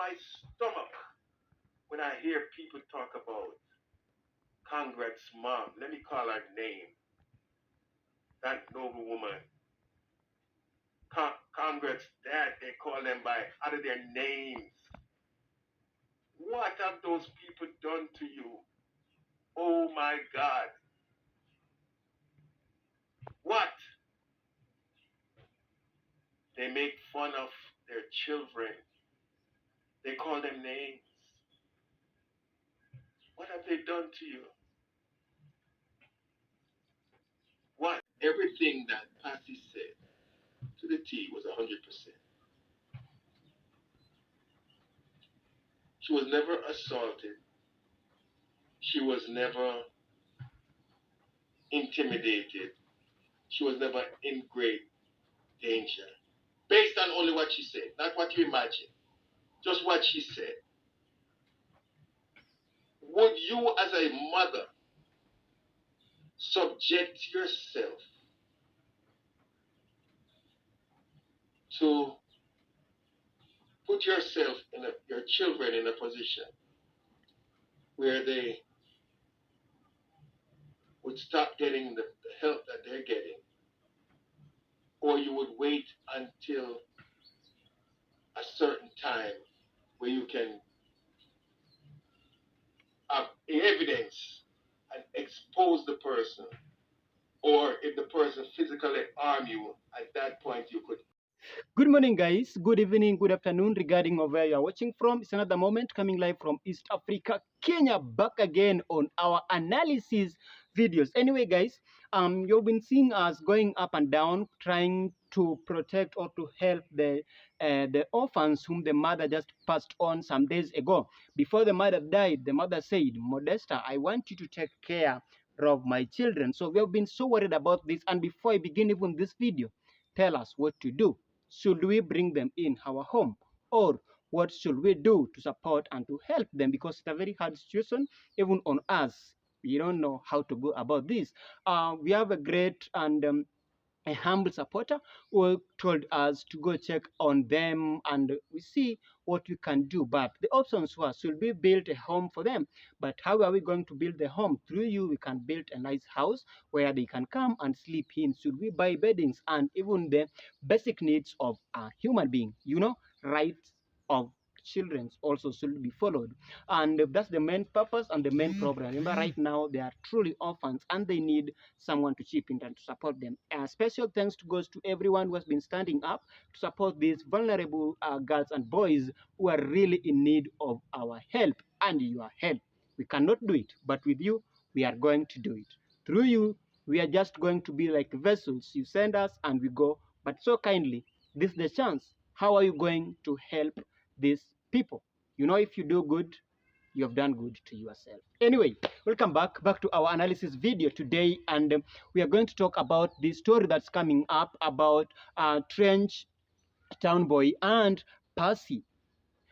my stomach when I hear people talk about Congress mom. Let me call her name. That noble woman. Congress dad, they call them by out of their names. What have those people done to you? Oh my God. What? They make fun of their children. They call them names. What have they done to you? What? Everything that Patsy said to the T was 100%. She was never assaulted. She was never intimidated. She was never in great danger. Based on only what she said, not what you imagine. Just what she said. Would you as a mother subject yourself to put yourself in your children in a position where they would stop getting the help that they're getting, or you would wait until a certain time where you can have evidence and expose the person, or if the person physically harm you, at that point you could. Good morning, guys. Good evening, good afternoon, regarding of where you are watching from. It's another moment coming live from East Africa, Kenya, back again on our analysis videos. Anyway, guys, you've been seeing us going up and down, trying to protect or to help the orphans whom the mother just passed on some days ago. Before the mother died, the mother said, "Modesta, I want you to take care of my children." So we have been so worried about this. And before I begin even this video, tell us what to do. Should we bring them in our home, or what should we do to support and to help them? Because it's a very hard situation, even on us. We don't know how to go about this. We have a great and a humble supporter who told us to go check on them, and we see what we can do. But the options were, should we build a home for them? But how are we going to build the home? Through you, we can build a nice house where they can come and sleep in. Should we buy beddings and even the basic needs of a human being? You know, rights of children also should be followed, and that's the main purpose and the main problem. Remember, right now they are truly orphans and they need someone to chip in and to support them. Special thanks goes to everyone who has been standing up to support these vulnerable girls and boys who are really in need of our help and your help. We cannot do it, but with you, we are going to do it. Through you, we are just going to be like vessels. You send us and we go, but so kindly, this is the chance. How are you going to help these people? You know, if you do good, you have done good to yourself. Anyway, welcome back to our analysis video today, and we are going to talk about the story that's coming up about Trench Town Boy and Percy.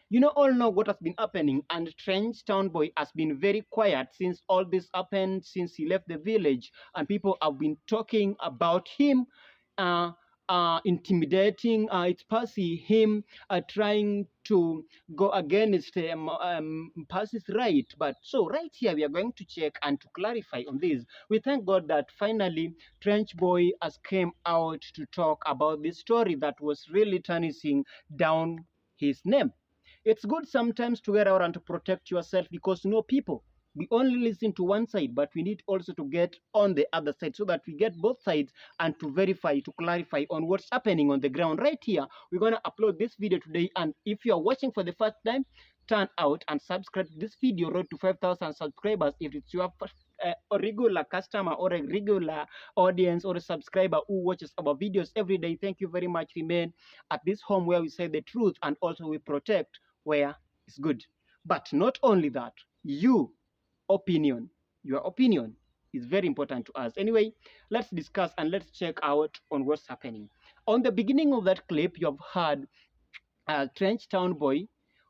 You know, all know what has been happening, and Trench Town Boy has been very quiet since all this happened, since he left the village, and people have been talking about him intimidating it's Percy, him trying to go against Percy's right. But so right here, we are going to check and to clarify on this. We thank God that finally Trench Boy has came out to talk about this story that was really tarnishing down his name. It's good sometimes to get out and to protect yourself, because people, we only listen to one side, but we need also to get on the other side so that we get both sides and to verify, to clarify on what's happening on the ground. Right here, we're going to upload this video today, and if you are watching for the first time, turn out and subscribe to this video, road to 5,000 subscribers. If it's your first, a regular customer or a regular audience or a subscriber who watches our videos every day, thank you very much. Remain at this home where we say the truth and also we protect where it's good. But not only that, your opinion is very important to us. Anyway, let's discuss and let's check out on what's happening. On the beginning of that clip, you have heard Trench Town Boy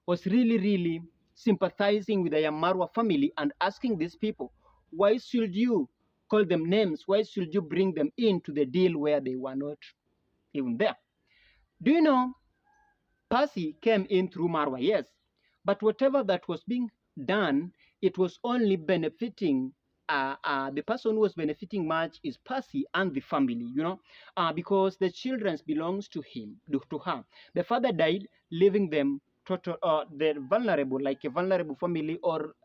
was really sympathizing with the Yamarwa family and asking these people, why should you call them names? Why should you bring them into the deal where they were not even there? Do you know Percy came in through Marwa? Yes, But whatever that was being done, it was only benefiting the person who was benefiting much is Percy and the family, because the children belongs to him, to her. The father died, leaving them total, they're vulnerable, like a vulnerable family, or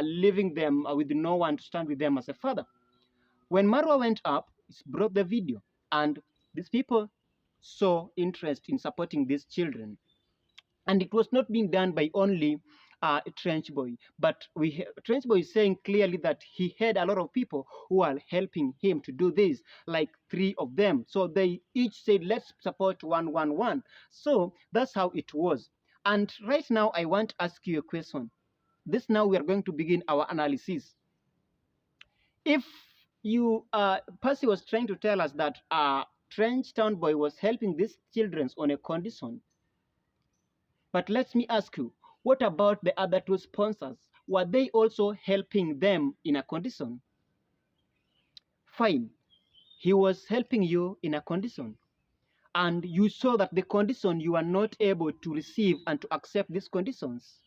leaving them with no one to stand with them as a father. When Marwa went up, it brought the video, and these people saw interest in supporting these children. And it was not being done by only Trench Boy, but Trench Boy is saying clearly that he had a lot of people who are helping him to do this, like 3 of them. So they each said, let's support 111. So that's how it was. And right now, I want to ask you a question. This now we are going to begin our analysis. If you, Percy was trying to tell us that Trench Town Boy was helping these children on a condition. But let me ask you, what about the other 2 sponsors? Were they also helping them in a condition? Fine, he was helping you in a condition, and you saw that the condition you are not able to receive and to accept these conditions.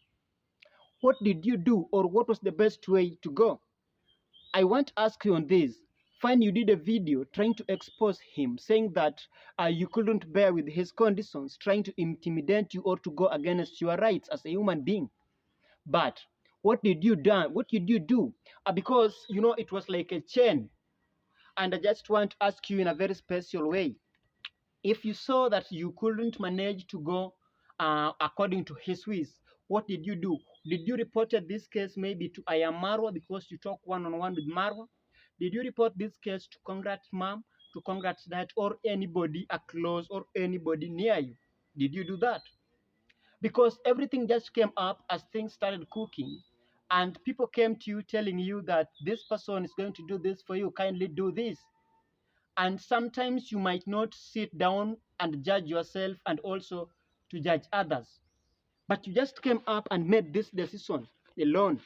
What did you do, or what was the best way to go? I want to ask you on this. Fine, you did a video trying to expose him, saying that you couldn't bear with his conditions, trying to intimidate you or to go against your rights as a human being. But what did you do? What did you do? Because it was like a chain, and I just want to ask you in a very special way. If you saw that you couldn't manage to go according to his wish, what did you do? Did you report this case maybe to Marwa because you talk one-on-one with Marwa? Did you report this case to Congrats Mom, to Congrats Dad, or anybody close or anybody near you? Did you do that? Because everything just came up as things started cooking, and people came to you telling you that this person is going to do this for you, kindly do this. And sometimes you might not sit down and judge yourself and also to judge others, but you just came up and made this decision alone,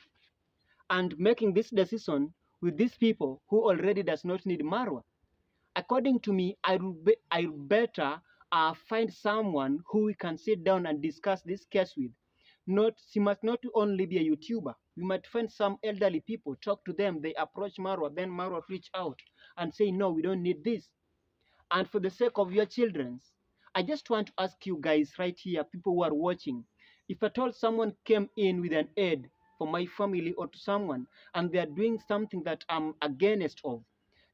and making this decision with these people who already does not need Marwa. According to me, I better find someone who we can sit down and discuss this case with. She must not only be a YouTuber. We might find some elderly people, talk to them, they approach Marwa, then Marwa reach out and say, no, we don't need this. And for the sake of your children, I just want to ask you guys right here, people who are watching, if at all someone came in with an aid for my family or to someone, and they are doing something that I'm against of,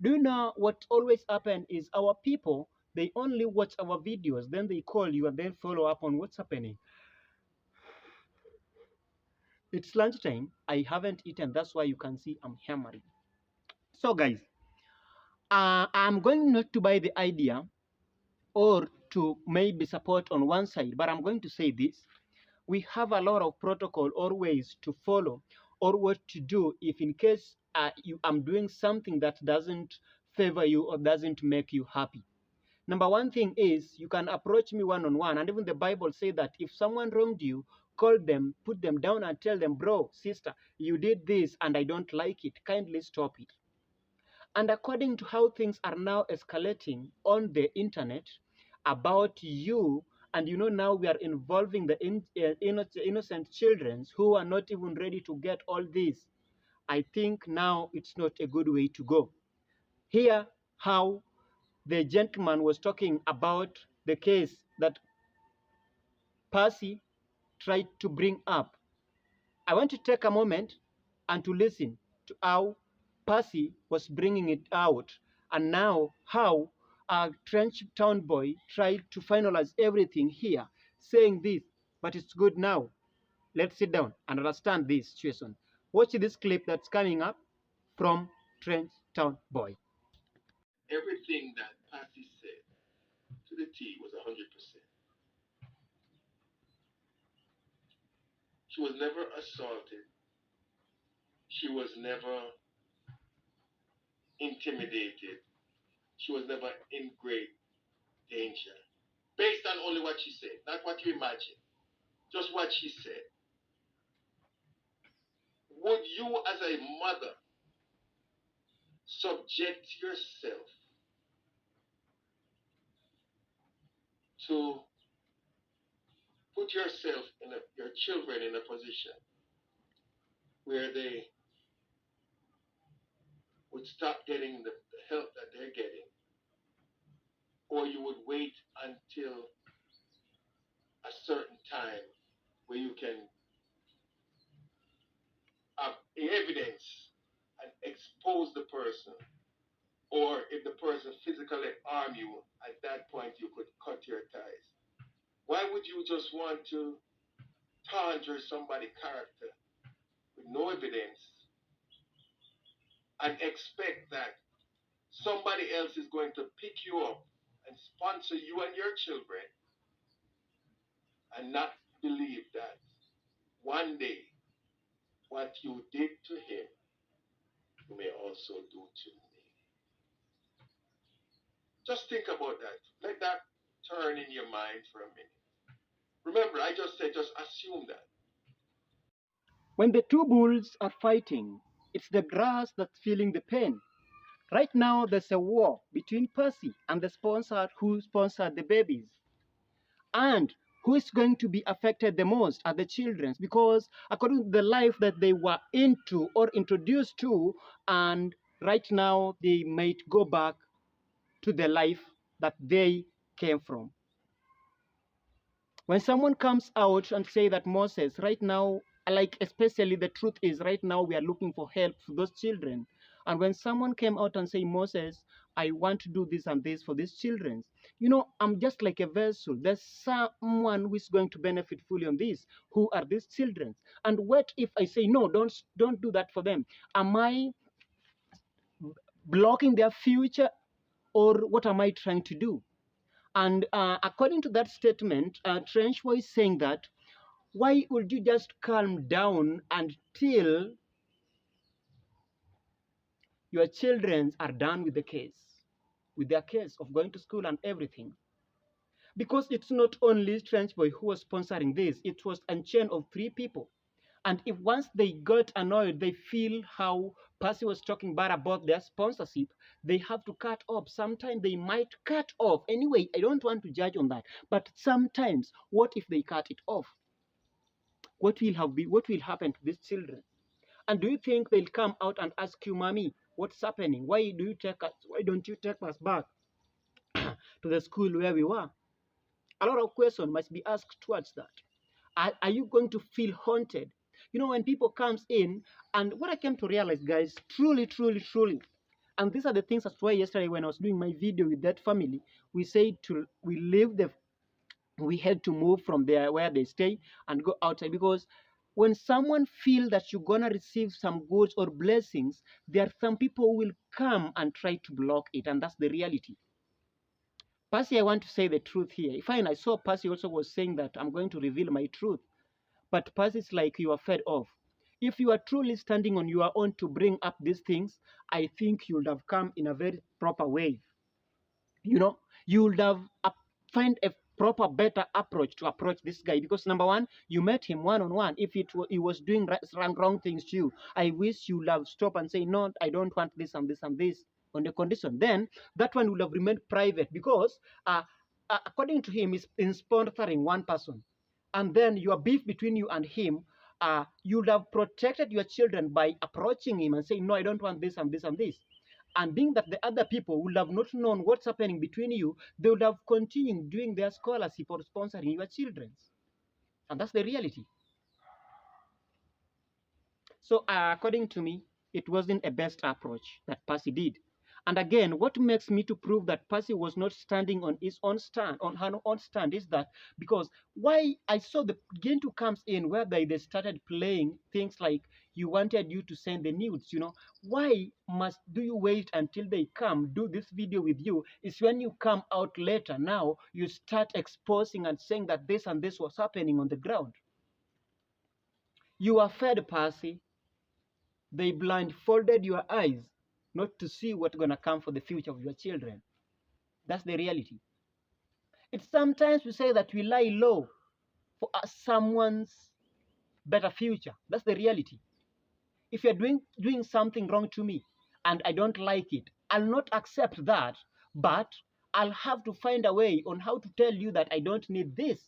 do you know what always happens is our people, they only watch our videos, then they call you and then follow up on what's happening. It's lunchtime, I haven't eaten, that's why you can see I'm hammering. So guys, I'm going not to buy the idea or to maybe support on one side, but I'm going to say this. We have a lot of protocol or ways to follow or what to do if in case I'm doing something that doesn't favor you or doesn't make you happy. Number one thing is you can approach me one-on-one, and even the Bible says that if someone wronged you, call them, put them down and tell them, bro, sister, you did this and I don't like it, kindly stop it. And according to how things are now escalating on the internet about you, and now we are involving the innocent children who are not even ready to get all this, I think now it's not a good way to go. Here, how the gentleman was talking about the case that Percy tried to bring up. I want to take a moment and to listen to how Percy was bringing it out, and now how a Trench Town Boy tried to finalize everything here, saying this, but it's good now. Let's sit down and understand this situation. Watch this clip that's coming up from Trench Town Boy. Everything that Percy said to the T was 100%. She was never assaulted. She was never intimidated. She was never in great danger. Based on only what she said, not what you imagine, just what she said. Would you, as a mother, subject yourself to put yourself in your children in a position where they would stop getting the help that they're getting, or you would wait until a certain time where you can have evidence and expose the person, or if the person physically harm you, at that point you could cut your ties. Why would you just want to tarnish somebody's character with no evidence and expect that somebody else is going to pick you up and sponsor you and your children, and not believe that one day what you did to him, you may also do to me? Just think about that. Let that turn in your mind for a minute. Remember, I just said just assume that. When the two bulls are fighting, it's the grass that's feeling the pain. Right now, there's a war between Percy and the sponsor who sponsored the babies. And who is going to be affected the most are the children, because according to the life that they were into or introduced to, and right now they might go back to the life that they came from. When someone comes out and say that Moses, right now, like especially the truth is right now we are looking for help for those children. And when someone came out and say, Moses, I want to do this and this for these children, you know, I'm just like a vessel. There's someone who is going to benefit fully on this. Who are these children? And what if I say, no, don't do that for them? Am I blocking their future, or what am I trying to do? And according to that statement, Trenchboy is saying that, why would you just calm down until your children are done with the case, with their case of going to school and everything? Because it's not only Trenchboy who was sponsoring this, it was a chain of 3 people. And if once they got annoyed, they feel how Percy was talking bad about their sponsorship, they have to cut off. Sometimes they might cut off. Anyway, I don't want to judge on that. But sometimes, what if they cut it off? What will happen to these children? And do you think they'll come out and ask you, Mommy, what's happening? Why don't you take us back to the school where we were? A lot of questions must be asked towards that. Are you going to feel haunted? You know, when people comes in, and what I came to realize, guys, truly, and these are the things. That's why yesterday when I was doing my video with that family, we had to move from there where they stay and go outside, because when someone feel that you're gonna receive some goods or blessings, there are some people who will come and try to block it, and that's the reality. Percy, I want to say the truth here. Fine, I saw Percy also was saying that I'm going to reveal my truth. But Percy is like, you are fed off. If you are truly standing on your own to bring up these things, I think you would have come in a very proper way. You know, you would have find a proper, better approach to approach this guy, because number one, you met him one-on-one. If he was doing wrong things to you, I wish you would have stopped and say, no, I don't want this and this and this on the condition. Then that one would have remained private, because according to him, he's in sponsoring one person. And then your beef between you and him, you would have protected your children by approaching him and saying, no, I don't want this and this and this. And being that the other people would have not known what's happening between you, they would have continued doing their scholarship or sponsoring your children. And that's the reality. So according to me, it wasn't a best approach that Percy did. And again, what makes me to prove that Percy was not standing on his own stand, on her own stand, is that because why I saw the Gintu comes in where they started playing things like, you wanted you to send the nudes, you know, why do you wait until they come do this video with you? It's when you come out later, now you start exposing and saying that this and this was happening on the ground. You are fed, Percy. They blindfolded your eyes not to see what's going to come for the future of your children. That's the reality. It's sometimes we say that we lie low for someone's better future. That's the reality. If you're doing something wrong to me and I don't like it, I'll not accept that, but I'll have to find a way on how to tell you that I don't need this.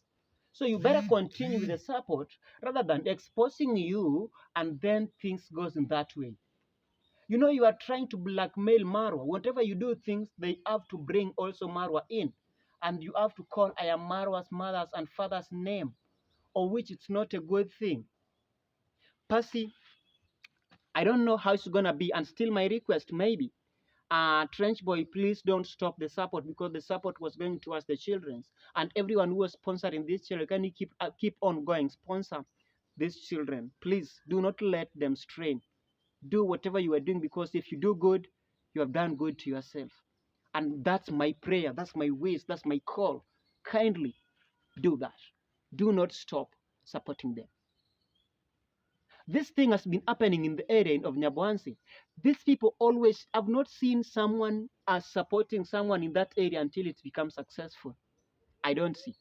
So you better continue with the support rather than exposing you and then things goes in that way. You know, you are trying to blackmail Marwa. Whatever you do things, they have to bring also Marwa in. And you have to call I am Marwa's mother's and father's name, or which it's not a good thing. Percy, I don't know how it's gonna be, and still my request maybe. Trench boy, please don't stop the support, because the support was going towards the children and everyone who was sponsoring these children. Can you keep on going, sponsor these children? Please do not let them strain. Do whatever you are doing, because if you do good, you have done good to yourself. And that's my prayer, that's my wish, that's my call. Kindly do that. Do not stop supporting them. This thing has been happening in the area of Nyabwansi. These people always have not seen someone as supporting someone in that area until it becomes successful. I don't see.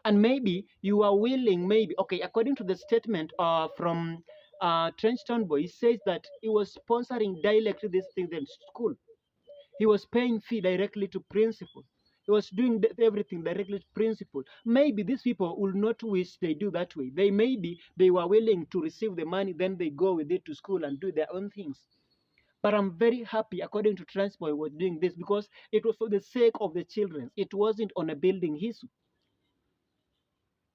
And maybe you are willing, maybe, okay, according to the statement from Trenchtown Boy, he says that he was sponsoring directly this thing in school. He was paying fee directly to principal. He was doing everything directly to principal. Maybe these people will not wish they do that way. Maybe they were willing to receive the money, then they go with it to school and do their own things. But I'm very happy, according to Transport, was doing this because it was for the sake of the children. It wasn't on a building issue.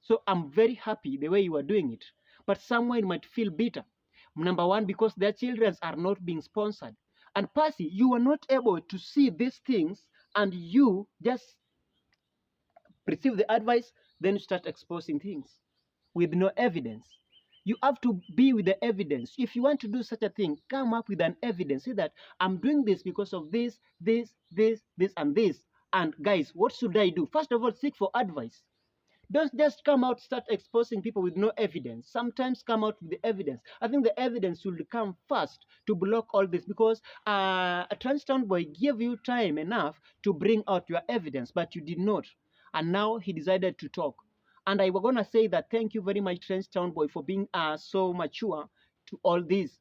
So I'm very happy the way you are doing it. But someone might feel bitter. Number one, because their children are not being sponsored. And Percy, you are not able to see these things and you just receive the advice, then you start exposing things with no evidence. You have to be with the evidence. If you want to do such a thing, come up with an evidence. Say that I'm doing this because of this, and this. And guys, what should I do? First of all, seek for advice. Don't just come out, start exposing people with no evidence. Sometimes come out with the evidence. I think the evidence will come first to block all this, because a Transtown boy gave you time enough to bring out your evidence, but you did not. And now he decided to talk. And I was going to say that thank you very much, Transtown boy, for being so mature to all this.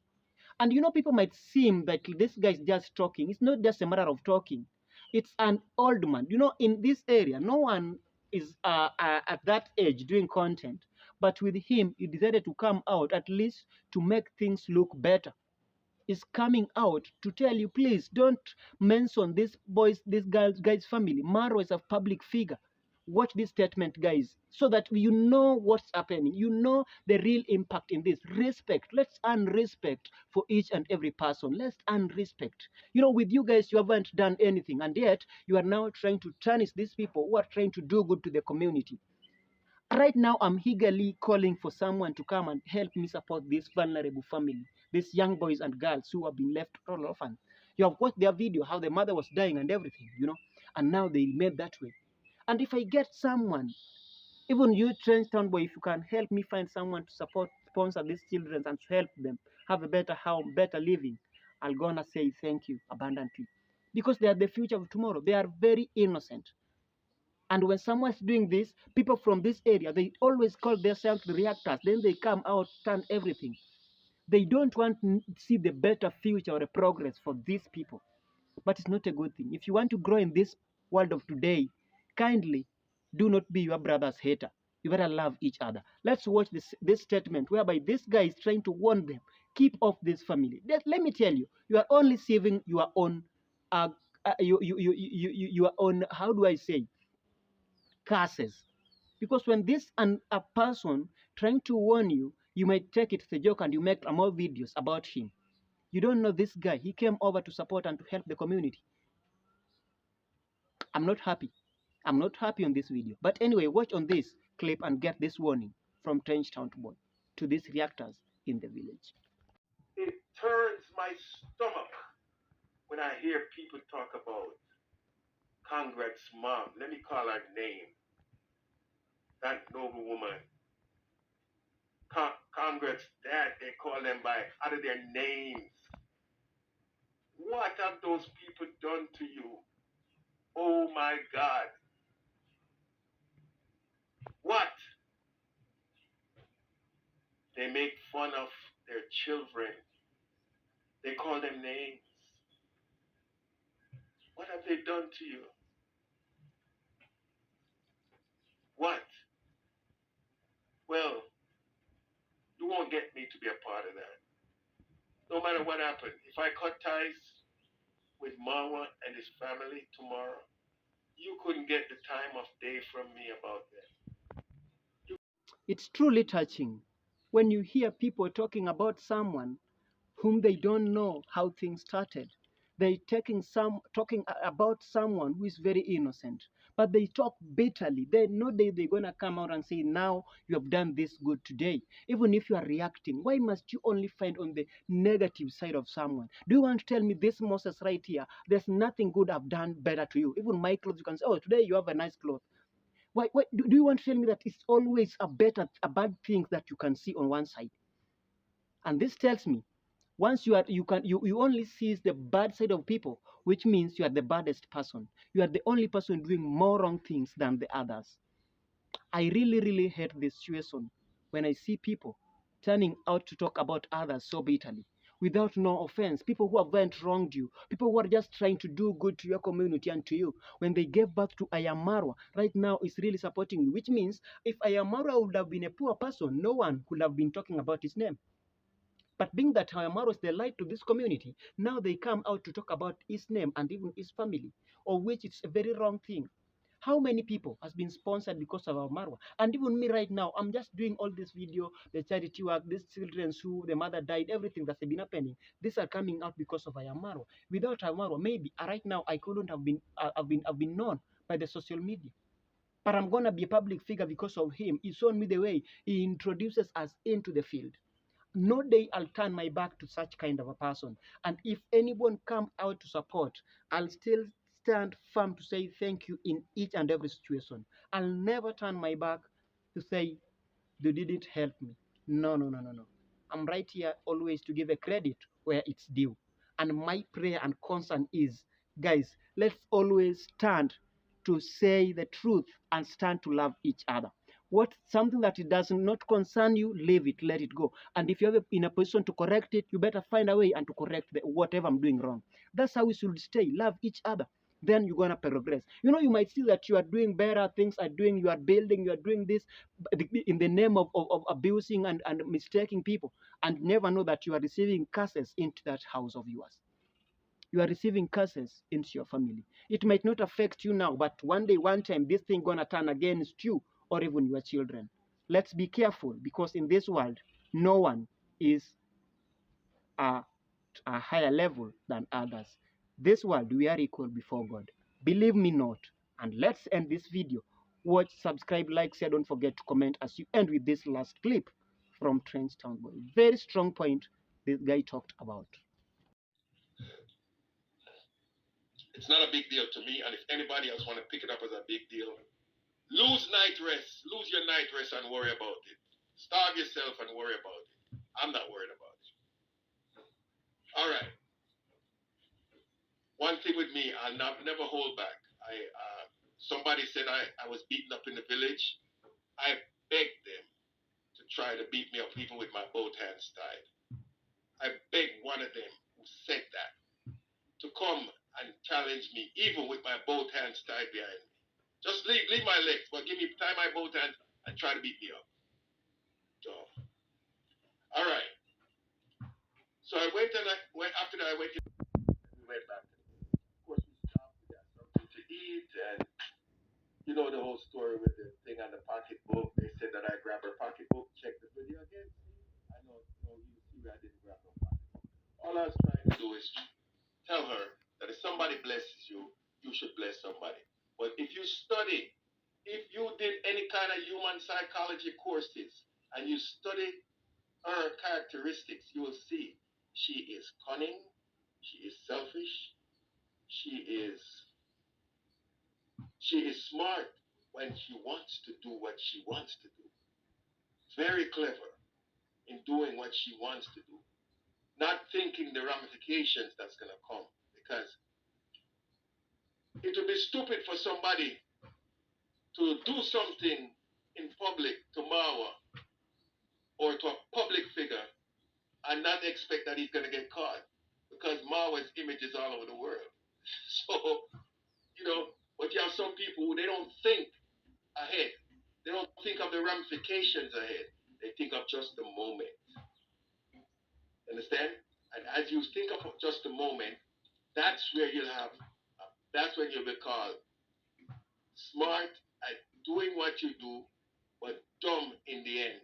And you know, people might seem that this guy is just talking. It's not just a matter of talking. It's an old man. You know, in this area, no one is at that age doing content. But with him, he decided to come out at least to make things look better. Is coming out to tell you, please don't mention this guy's family. Maro is a public figure. Watch this statement, guys, so that you know what's happening. You know the real impact in this. Respect. Let's earn respect for each and every person. Let's earn respect. You know, with you guys, you haven't done anything, and yet you are now trying to tarnish these people who are trying to do good to the community. Right now, I'm eagerly calling for someone to come and help me support this vulnerable family, these young boys and girls who have been left all orphan. You have watched their video, how the mother was dying and everything, you know, and now they made that way. And if I get someone, even you, Trenchtown boy, if you can help me find someone to support, sponsor these children and to help them have a better home, better living, I'm gonna say thank you abundantly. Because they are the future of tomorrow. They are very innocent. And when someone's doing this, people from this area, they always call themselves the reactors. Then they come out, turn everything. They don't want to see the better future or the progress for these people. But it's not a good thing. If you want to grow in this world of today, kindly do not be your brother's hater. You better love each other. Let's watch this statement whereby this guy is trying to warn them, keep off this family. Let me tell you, you are only saving your own, your own, how do I say, curses. Because when this and a person trying to warn you, you might take it as a joke and you make more videos about him. You don't know this guy. He came over to support and to help the community. I'm not happy. I'm not happy on this video. But anyway, watch on this clip and get this warning from Trenchtown boy to these reactors in the village. It turns my stomach when I hear people talk about Congress mom. Let me call her name. That noble woman. Congress dad, they call them by out of their names. What have those people done to you? Oh my God. What? They make fun of their children. They call them names. What have they done to you? What? Well, you won't get me to be a part of that. No matter what happened, if I cut ties with Marwa and his family tomorrow, you couldn't get the time of day from me about them. It's truly touching when you hear people talking about someone whom they don't know how things started. They talking about someone who is very innocent, but they talk bitterly. They know they're gonna come out and say, "Now you have done this good today." Even if you are reacting, why must you only find on the negative side of someone? Do you want to tell me this Moses right here? There's nothing good I've done better to you. Even my clothes, you can say, "Oh, today you have a nice cloth." Why do you want to tell me that it's always a bad thing that you can see on one side? And this tells me once you only see the bad side of people, which means you are the baddest person. You are the only person doing more wrong things than the others. I really hate this situation when I see people turning out to talk about others so bitterly without no offense. People who haven't wronged you, people who are just trying to do good to your community and to you. When they gave birth to Ayamarwa, right now is really supporting you, which means if Ayamarwa would have been a poor person, no one could have been talking about his name. But being that Hayamaru is the light to this community, now they come out to talk about his name and even his family, of which it's a very wrong thing. How many people has been sponsored because of Marwa? And even me right now, I'm just doing all this video, the charity work, these children who the mother died, everything that's been happening. These are coming out because of Ayamaro. Without Ayamaro, maybe right now I couldn't have been I've been known by the social media. But I'm gonna be a public figure because of him. He showed me the way. He introduces us into the field. No day I'll turn my back to such kind of a person. And if anyone come out to support, I'll still stand firm to say thank you in each and every situation. I'll never turn my back to say you didn't help me. No. I'm right here always to give a credit where it's due. And my prayer and concern is, guys, let's always stand to say the truth and stand to love each other. What something that it does not concern you, leave it, let it go. And if you're in a position to correct it, you better find a way and to correct whatever I'm doing wrong. That's how we should stay. Love each other. Then you're gonna progress. You know, you might see that you are doing better things, are doing, you are building, you are doing this in the name of abusing and mistaking people, and never know that you are receiving curses into that house of yours. You are receiving curses into your family. It might not affect you now, but one day, one time, this thing gonna turn against you or even your children. Let's be careful, because in this world, no one is a higher level than others. This world, we are equal before God. Believe me not. And let's end this video. Watch, subscribe, like, share. Don't forget to comment as you end with this last clip from Trenchtown Boy. Very strong point this guy talked about. It's not a big deal to me, and if anybody else want to pick it up as a big deal, lose your night rest and worry about it. Starve yourself and worry about it. I'm not worried about it. All right. One thing with me, I'll never hold back. Somebody said I was beaten up in the village. I begged them to try to beat me up even with my both hands tied. I begged one of them who said that to come and challenge me even with my both hands tied behind me. Just leave my legs, but tie my both hands and try to beat me up. So, all right. So I went after that I went we went back. Of course we stopped, we got something to eat, and you know the whole story with the thing on the pocketbook. They said that I grabbed her pocketbook. Check the video again. I know you see I didn't grab no pocketbook. All I was trying to do is tell her that if somebody blesses you, you should bless somebody. But if you study, if you did any kind of human psychology courses and you study her characteristics, you will see she is cunning, she is selfish, she is smart when she wants to do what she wants to do. Very clever in doing what she wants to do. Not thinking the ramifications that's going to come. Because it would be stupid for somebody to do something in public to Marwa or to a public figure and not expect that he's going to get caught. Because Marwa's image is all over the world. So, but you have some people who they don't think ahead. They don't think of the ramifications ahead. They think of just the moment. Understand? And as you think of just the moment, that's where that's when you'll be called smart at doing what you do, but dumb in the end.